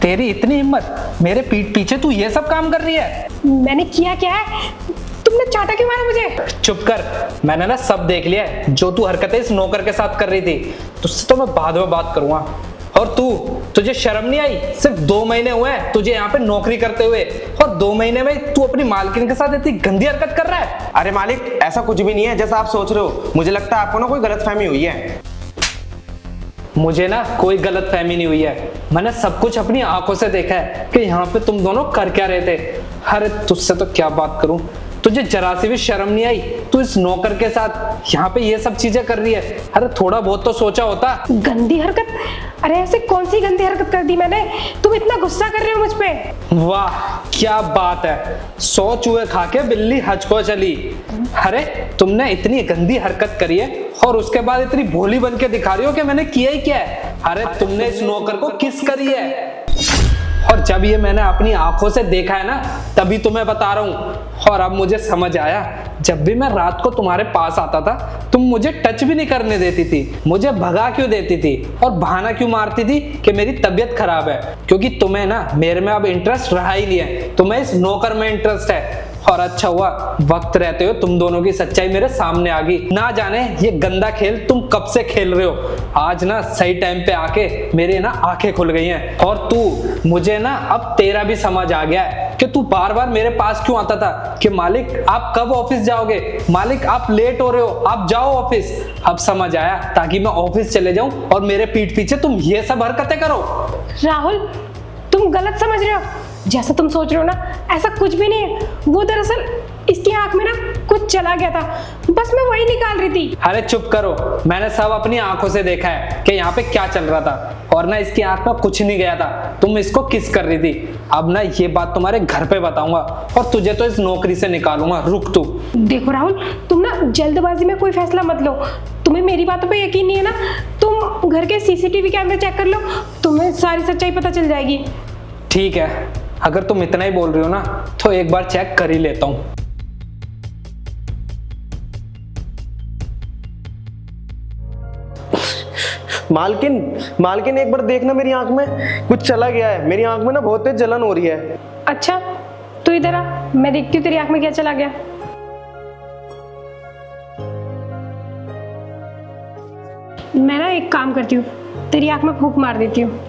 तेरी इतनी हिम्मत, मेरे पीठ पीछे तू ये सब काम कर रही है? मैंने किया क्या है? तुमने चाटा क्यों मारा मुझे? चुप कर, मैंने ना सब देख लिया है जो तू हरकतें इस नौकर के साथ कर रही थी। तुझसे तो मैं बाद में बात करूंगा। और तुझे शर्म नहीं आई? सिर्फ 2 महीने हुए हैं तुझे यहाँ पे नौकरी करते हुए, और 2 महीने में तू अपनी मालकिन के साथ इतनी गंदी हरकत कर रहा है। अरे मालिक, ऐसा कुछ भी नहीं है जैसा आप सोच रहे हो। मुझे लगता है आपको ना कोई गलतफहमी हुई है। मुझे ना कोई गलतफहमी नहीं हुई है, मैंने सब कुछ अपनी आंखों से देखा है कि यहाँ पे तुम दोनों कर क्या रहे थे। अरे तुझसे तो क्या बात करूं, तुझे जरा सी भी शर्म नहीं आई? तू इस नौकर के साथ यहाँ पे ये सब चीजें कर रही है। अरे थोड़ा बहुत तो सोचा होता। गंदी हरकत? अरे ऐसे कौन सी गंदी हरकत कर दी मैंने? तुम इतना गुस्सा कर रहे हो मुझ पे? वाह क्या बात है, 100 चूहे खा के बिल्ली हज को चली। अरे तुमने इतनी गंदी हरकत करी है और उसके बाद इतनी भोली बन के दिखा रही हो कि मैंने किया ही क्या है। अरे तुमने इस नौकर को किस करी है, और जब ये मैंने अपनी आंखों से देखा है ना तभी तुम्हें बता रहा हूं। और अब मुझे समझ आया, जब भी मैं रात को तुम्हारे पास आता था तुम मुझे टच भी नहीं करने देती थी, मुझे भगा क्यों देती थी और बहाना क्यों मारती थी कि मेरी तबीयत खराब है? क्योंकि तुम्हें ना मेरे में अब इंटरेस्ट रहा ही नहीं है, तुम्हें इस नौकर में इंटरेस्ट है। और अच्छा हुआ वक्त रहते हो तुम दोनों की सच्चाई मेरे सामने आ गई। ना जाने ये गंदा खेल तुम कब से खेल रहे हो, आज ना सही टाइम पे आके मेरे ना आंखें खुल गई हैं। और तू, मुझे ना अब तेरा भी समझ आ गया है कि तू बार बार मेरे पास क्यों आता था कि मालिक आप कब ऑफिस जाओगे, मालिक आप लेट हो रहे हो, आप जाओ ऑफिस। अब समझ आया, ताकि मैं ऑफिस चले जाऊं और मेरे पीठ पीछे तुम ये सब हरकतें करो। राहुल, तुम गलत समझ रहे हो। जैसा तुम सोच रहे हो ना ऐसा कुछ भी नहीं है। वो दरअसल इसकी आंख में ना कुछ चला गया था, बस मैं वही निकाल रही थी। अरे चुप करो, मैंने सब अपनी आंखों से देखा है कि यहाँ पे क्या चल रहा था। और ना इसकी आंख में कुछ नहीं गया था, तुम इसको किस कर रही थी। अब ना ये बात तुम्हारे घर पे बताऊंगा और तुझे तो इस नौकरी से निकालूंगा। रुक तू। देखो राहुल, तुम ना जल्दबाजी में कोई फैसला मत लो। तुम्हें मेरी बातों पे यकीन नहीं है ना, तुम घर के सीसीटीवी कैमरे चेक कर लो, तुम्हें सारी सच्चाई पता चल जाएगी। ठीक है, अगर तुम इतना ही बोल रही हो ना तो एक बार चेक कर ही लेता हूँ। मालकिन एक बार देखना, मेरी आंख में कुछ चला गया है। मेरी आंख में ना बहुत तेज जलन हो रही है। अच्छा तू इधर आ, मैं देखती हूँ तेरी आंख में क्या चला गया। मैं ना एक काम करती हूँ, तेरी आंख में फूंक मार देती हूँ।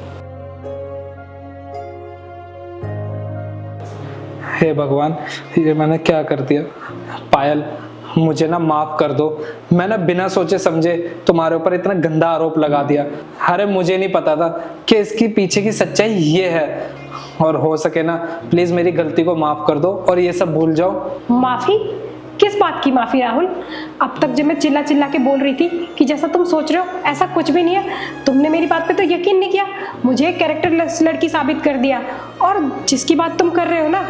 हे भगवान, ये मैंने क्या कर दिया। पायल, मुझे ना माफ कर दो, मैंने बिना सोचे समझे तुम्हारे ऊपर इतना गंदा आरोप लगा दिया। अरे मुझे नहीं पता था कि इसकी पीछे की सच्चाई ये है। और हो सके ना प्लीज मेरी गलती को माफ कर दो और ये सब भूल जाओ। माफी? किस बात की माफी राहुल? अब तक जब मैं चिल्ला चिल्ला के बोल रही थी कि जैसा तुम सोच रहे हो ऐसा कुछ भी नहीं है, तुमने मेरी बात पे तो यकीन नहीं किया, मुझे कैरेक्टरलेस लड़की साबित कर दिया। और जिसकी बात तुम कर रहे हो ना,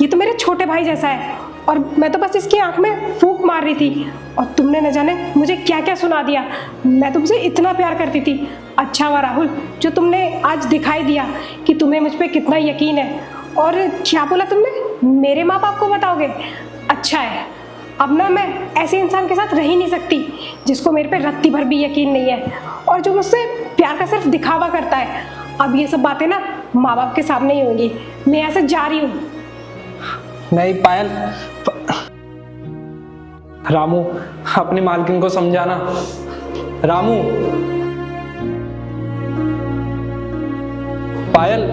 ये तो मेरे छोटे भाई जैसा है, और मैं तो बस इसकी आंख में फूंक मार रही थी और तुमने न जाने मुझे क्या क्या सुना दिया। मैं तुमसे इतना प्यार करती थी। अच्छा हुआ राहुल जो तुमने आज दिखाई दिया कि तुम्हें मुझ पर कितना यकीन है। और क्या बोला तुमने, मेरे माँ बाप को बताओगे? अच्छा है, अब ना मैं ऐसे इंसान के साथ रह ही नहीं सकती जिसको मेरे पे रत्ती भर भी यकीन नहीं है और जो मुझसे प्यार का सिर्फ दिखावा करता है। अब ये सब बातें ना माँ बाप के सामने ही होंगी। मैं यहाँ से जा रही हूँ। नहीं पायल, रामू अपनी मालकिन को समझाना। रामू, पायल।